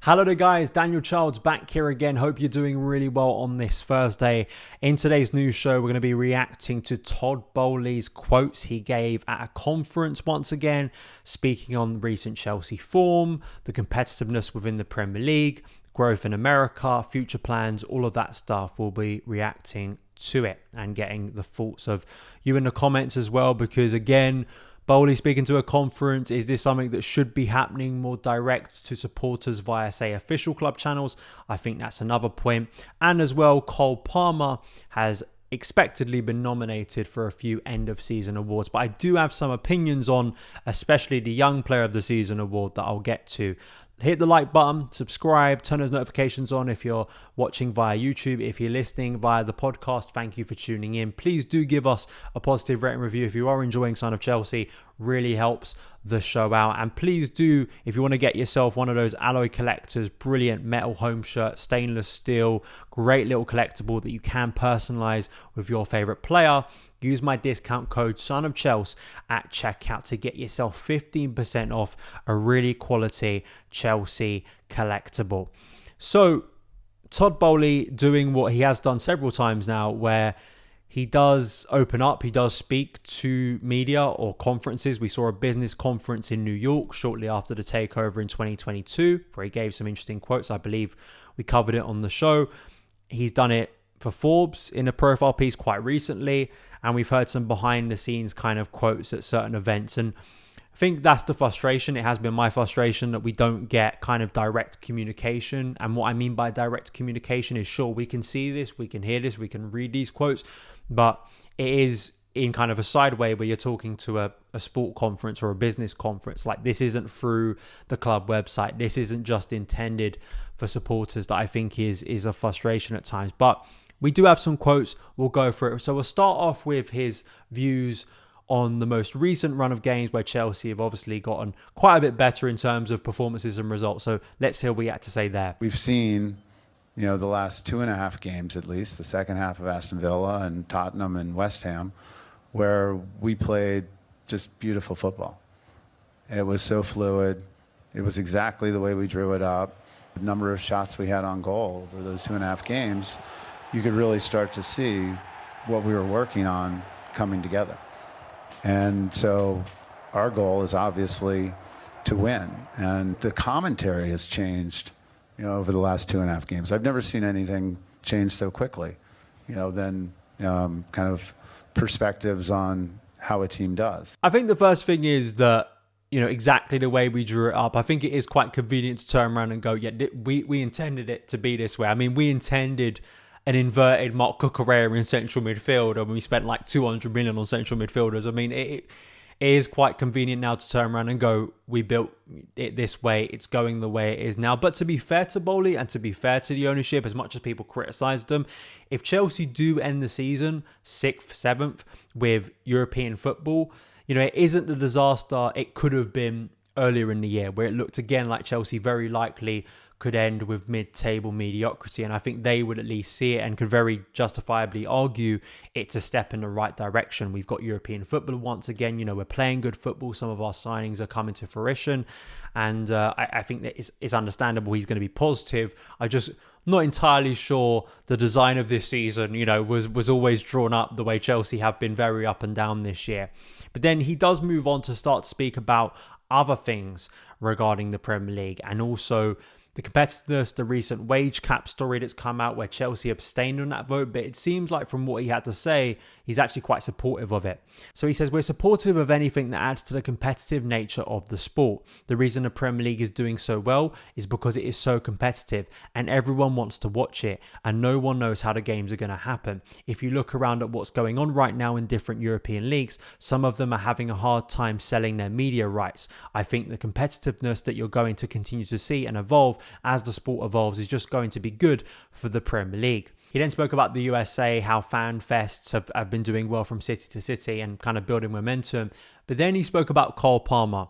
Hello there guys, Daniel Childs back here again. Hope you're doing really well on this Thursday. In today's news show, we're going to be reacting to Todd Boehly's quotes he gave at a conference once again, speaking on recent Chelsea form, the competitiveness within the Premier League, growth in America, future plans, all of that stuff. We'll be reacting to it and getting the thoughts of you in the comments as well, because again, Boehly speaking to a conference, is this something that should be happening more direct to supporters via, say, official club channels? I think that's another point. And as well, Cole Palmer has expectedly been nominated for a few end of season awards, but I do have some opinions on especially the Young Player of the Season award that I'll get to. Hit the like button, subscribe, turn those notifications on if you're watching via YouTube. If you're listening via the podcast, thank you for tuning in. Please do give us a positive rating review if you are enjoying Son of Chelsea. Really helps the show out. And please do, if you want to get yourself one of those Alloy Collectors, brilliant metal home shirt, stainless steel, great little collectible that you can personalize with your favorite player, use my discount code SonOfChelsea at checkout to get yourself 15% off a really quality Chelsea collectible. So Todd Boehly doing what he has done several times now, where he does open up, he does speak to media or conferences. We saw a business conference in New York shortly after the takeover in 2022, where he gave some interesting quotes. I believe we covered it on the show. He's done it for Forbes in a profile piece quite recently, and we've heard some behind the scenes kind of quotes at certain events. And I think that's the frustration. It has been my frustration that we don't get kind of direct communication. And what I mean by direct communication is, sure, we can see this, we can hear this, we can read these quotes, but it is in kind of a side way where you're talking to a sport conference or a business conference. Like, this isn't through the club website. This isn't just intended for supporters. That I think is a frustration at times. But we do have some quotes. We'll go through it. So we'll start off with his views on the most recent run of games where Chelsea have obviously gotten quite a bit better in terms of performances and results. So let's hear what he had to say there. We've seen, the last 2.5 games at least, the second half of Aston Villa and Tottenham and West Ham, where we played just beautiful football. It was so fluid. It was exactly the way we drew it up. The number of shots we had on goal over those 2.5 games, you could really start to see what we were working on coming together. And so our goal is obviously to win. And the commentary has changed, over the last 2.5 games. I've never seen anything change so quickly, than kind of perspectives on how a team does. I think the first thing is that, exactly the way we drew it up. I think it is quite convenient to turn around and go, yeah, we intended it to be this way. I mean, we intended an inverted Marc Cucurella in central midfield, and we spent like 200 million on central midfielders. I mean, it is quite convenient now to turn around and go, we built it this way, it's going the way it is now. But to be fair to Boehly and to be fair to the ownership, as much as people criticise them, if Chelsea do end the season 6th, 7th with European football, it isn't the disaster it could have been earlier in the year, where it looked again like Chelsea very likely could end with mid-table mediocrity. And I think they would at least see it and could very justifiably argue it's a step in the right direction. We've got European football once again. We're playing good football. Some of our signings are coming to fruition. And I think that it's understandable he's going to be positive. I'm just not entirely sure the design of this season, was always drawn up the way Chelsea have been very up and down this year. But then he does move on to start to speak about other things regarding the Premier League, and also the competitiveness, the recent wage cap story that's come out where Chelsea abstained on that vote. But it seems like from what he had to say, he's actually quite supportive of it. So he says, we're supportive of anything that adds to the competitive nature of the sport. The reason the Premier League is doing so well is because it is so competitive and everyone wants to watch it, and no one knows how the games are going to happen. If you look around at what's going on right now in different European leagues, some of them are having a hard time selling their media rights. I think the competitiveness that you're going to continue to see and evolve as the sport evolves is just going to be good for the Premier League. He then spoke about the USA, how fan fests have been doing well from city to city and kind of building momentum. But then he spoke about Cole Palmer.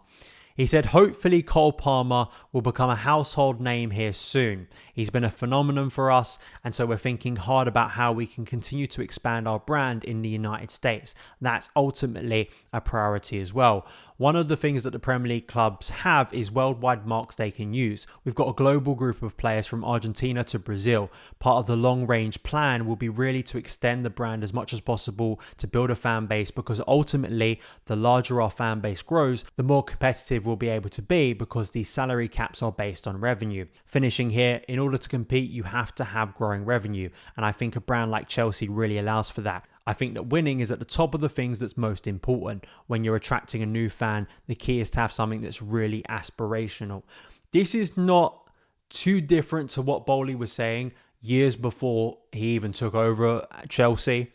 He said, hopefully Cole Palmer will become a household name here soon. He's been a phenomenon for us, and so we're thinking hard about how we can continue to expand our brand in the United States. That's ultimately a priority as well. One of the things that the Premier League clubs have is worldwide marks they can use. We've got a global group of players from Argentina to Brazil. Part of the long-range plan will be really to extend the brand as much as possible to build a fan base, because ultimately, the larger our fan base grows, the more competitive we'll be able to be, because these salary caps are based on revenue. Finishing here, in order to compete, you have to have growing revenue, and I think a brand like Chelsea really allows for that. I think that winning is at the top of the things that's most important. When you're attracting a new fan, the key is to have something that's really aspirational. This is not too different to what Boehly was saying years before he even took over at Chelsea.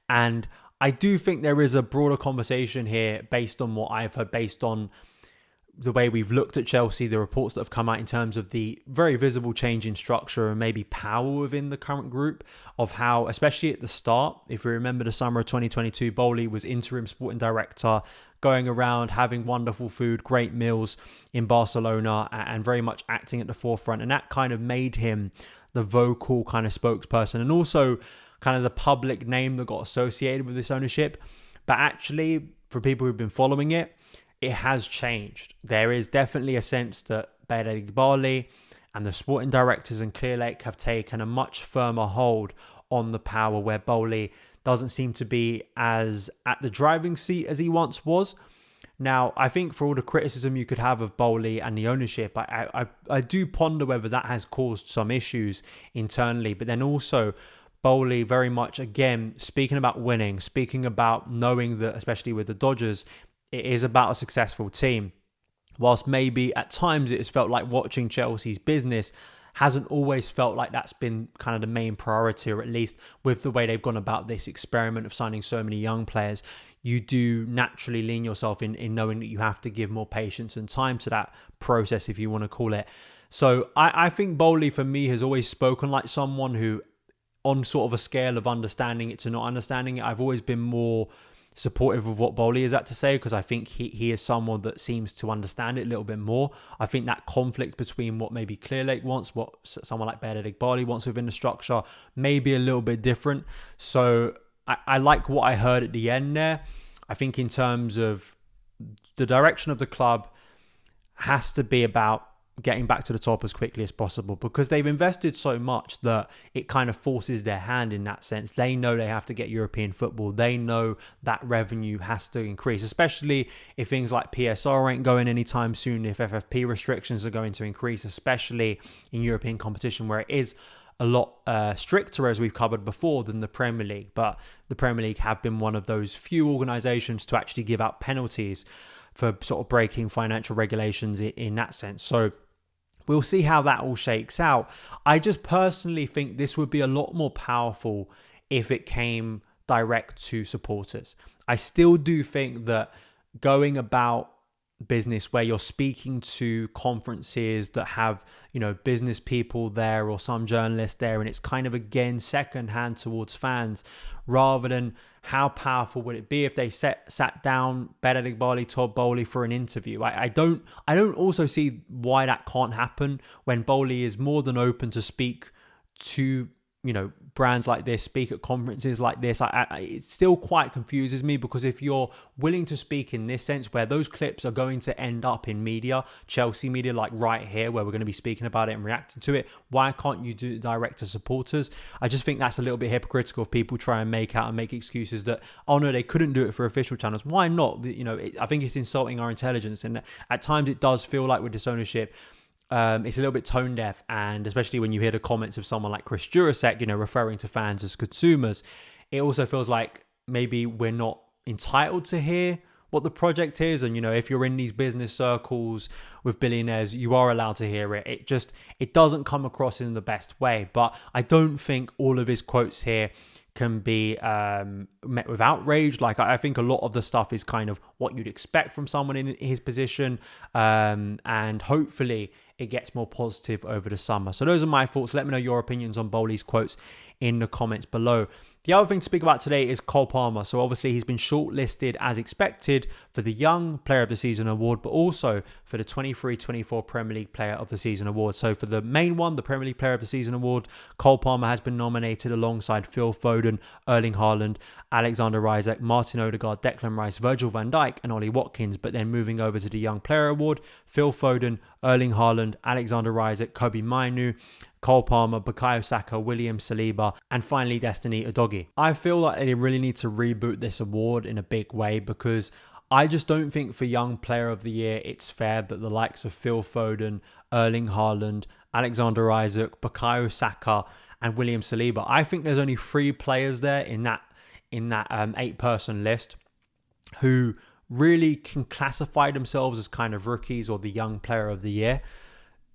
And I do think there is a broader conversation here based on what I've heard, based on the way we've looked at Chelsea, the reports that have come out in terms of the very visible change in structure and maybe power within the current group, of how, especially at the start, if we remember the summer of 2022, Boehly was interim sporting director, going around having wonderful food, great meals in Barcelona, and very much acting at the forefront. And that kind of made him the vocal kind of spokesperson, and also kind of the public name that got associated with this ownership. But actually, for people who've been following it, it has changed. There is definitely a sense that Todd Boehly and the sporting directors and Clearlake have taken a much firmer hold on the power, where Boehly doesn't seem to be as at the driving seat as he once was. Now, I think for all the criticism you could have of Boehly and the ownership, I do ponder whether that has caused some issues internally. But then also, Boehly very much, again, speaking about winning, speaking about knowing that, especially with the Dodgers, it is about a successful team. Whilst maybe at times it has felt like watching Chelsea's business hasn't always felt like that's been kind of the main priority, or at least with the way they've gone about this experiment of signing so many young players, you do naturally lean yourself in knowing that you have to give more patience and time to that process, if you want to call it. So I think Boehly, for me, has always spoken like someone who, on sort of a scale of understanding it to not understanding it, I've always been more supportive of what Boehly is at to say, because I think he is someone that seems to understand it a little bit more. I think that conflict between what maybe Clearlake wants, what someone like Todd Boehly wants within the structure, may be a little bit different. So I like what I heard at the end there. I think in terms of the direction of the club has to be about getting back to the top as quickly as possible, because they've invested so much that it kind of forces their hand in that sense. They know they have to get European football. They know that revenue has to increase, especially if things like PSR ain't going anytime soon, if FFP restrictions are going to increase, especially in European competition where it is a lot stricter, as we've covered before, than the Premier League. But the Premier League have been one of those few organisations to actually give out penalties for sort of breaking financial regulations in that sense. So we'll see how that all shakes out. I just personally think this would be a lot more powerful if it came direct to supporters. I still do think that going about business where you're speaking to conferences that have, business people there or some journalists there, and it's kind of, again, second hand towards fans, rather than how powerful would it be if they sat down Todd Boehly for an interview. I don't also see why that can't happen when Boehly is more than open to speak to brands like this, speak at conferences like this. It still quite confuses me, because if you're willing to speak in this sense, where those clips are going to end up in media, Chelsea media, like right here, where we're going to be speaking about it and reacting to it, why can't you do it direct to supporters? I just think that's a little bit hypocritical if people try and make excuses that, oh no, they couldn't do it for official channels. Why not? I think it's insulting our intelligence, and at times it does feel like with this ownership, it's a little bit tone deaf, and especially when you hear the comments of someone like Chris Jurasek, referring to fans as consumers, it also feels like maybe we're not entitled to hear what the project is. And, if you're in these business circles with billionaires, you are allowed to hear it. It doesn't come across in the best way. But I don't think all of his quotes here can be met with outrage. Like, I think a lot of the stuff is kind of what you'd expect from someone in his position, and hopefully it gets more positive over the summer. So those are my thoughts. Let me know your opinions on Boehly's quotes in the comments below. The other thing to speak about today is Cole Palmer. So obviously he's been shortlisted as expected for the Young Player of the Season award, but also for the 23-24 Premier League Player of the Season award. So for the main one, the Premier League Player of the Season award, Cole Palmer has been nominated alongside Phil Foden, Erling Haaland, Alexander Isak, Martin Odegaard, Declan Rice, Virgil van Dijk and Ollie Watkins. But then moving over to the Young Player award, Phil Foden, Erling Haaland, Alexander Isak, Kobe Mainoo, Cole Palmer, Bukayo Saka, William Saliba, and finally Destiny Udogie. I feel like they really need to reboot this award in a big way because I just don't think for Young Player of the Year it's fair that the likes of Phil Foden, Erling Haaland, Alexander Isak, Bukayo Saka, and William Saliba. I think there's only 3 players there in that 8-person list who really can classify themselves as kind of rookies or the Young Player of the Year.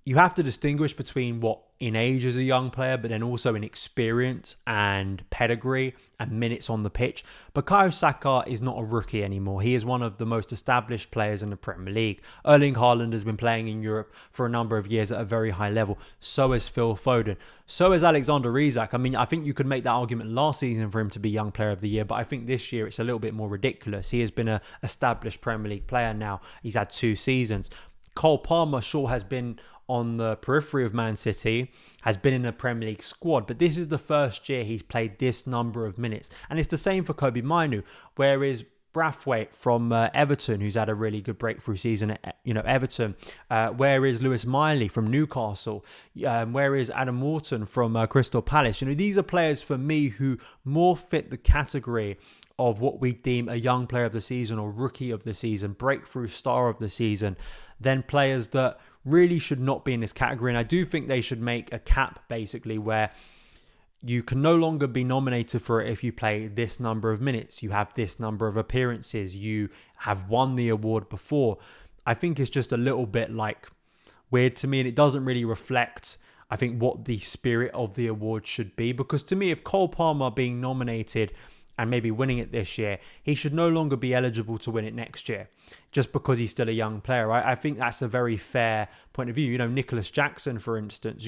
You have to distinguish between what in age is a young player, but then also in experience and pedigree and minutes on the pitch. Bukayo Saka is not a rookie anymore. He is one of the most established players in the Premier League. Erling Haaland has been playing in Europe for a number of years at a very high level. So has Phil Foden. So has Alexander Isak. I mean, I think you could make that argument last season for him to be Young Player of the Year, but I think this year it's a little bit more ridiculous. He has been an established Premier League player now. He's had 2 seasons. Cole Palmer sure has been on the periphery of Man City, has been in a Premier League squad, but this is the first year he's played this number of minutes. And it's the same for Kobe Mainoo, whereas Braithwaite from Everton, who's had a really good breakthrough season at Everton, where is Lewis Miley from Newcastle, where is Adam Morton from Crystal Palace. These are players for me who more fit the category of what we deem a Young Player of the Season or Rookie of the Season, Breakthrough Star of the Season, than players that really should not be in this category. And I do think they should make a cap basically where you can no longer be nominated for it if you play this number of minutes, you have this number of appearances, you have won the award before. I think it's just a little bit weird to me, and it doesn't really reflect, I think, what the spirit of the award should be. Because to me, if Cole Palmer being nominated and maybe winning it this year, he should no longer be eligible to win it next year just because he's still a young player. I think that's a very fair point of view. Nicholas Jackson, for instance,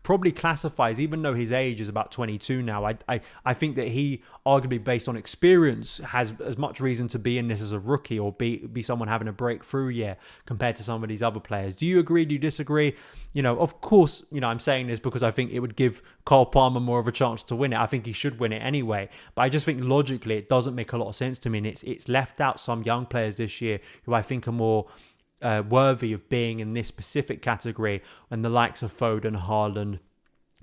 probably classifies, even though his age is about 22 now, I think that he, arguably based on experience, has as much reason to be in this as a rookie or be someone having a breakthrough year compared to some of these other players. Do you agree? Do you disagree? Of course, I'm saying this because I think it would give Cole Palmer more of a chance to win it. I think he should win it anyway. But I just think logically it doesn't make a lot of sense to me. And it's left out some young players this year who I think are more worthy of being in this specific category, and the likes of Foden, Haaland,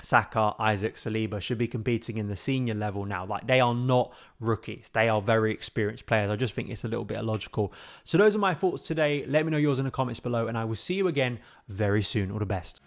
Saka, Isak, Saliba should be competing in the senior level now. They are not rookies. They are very experienced players. I just think it's a little bit illogical. So those are my thoughts today. Let me know yours in the comments below, and I will see you again very soon. All the best.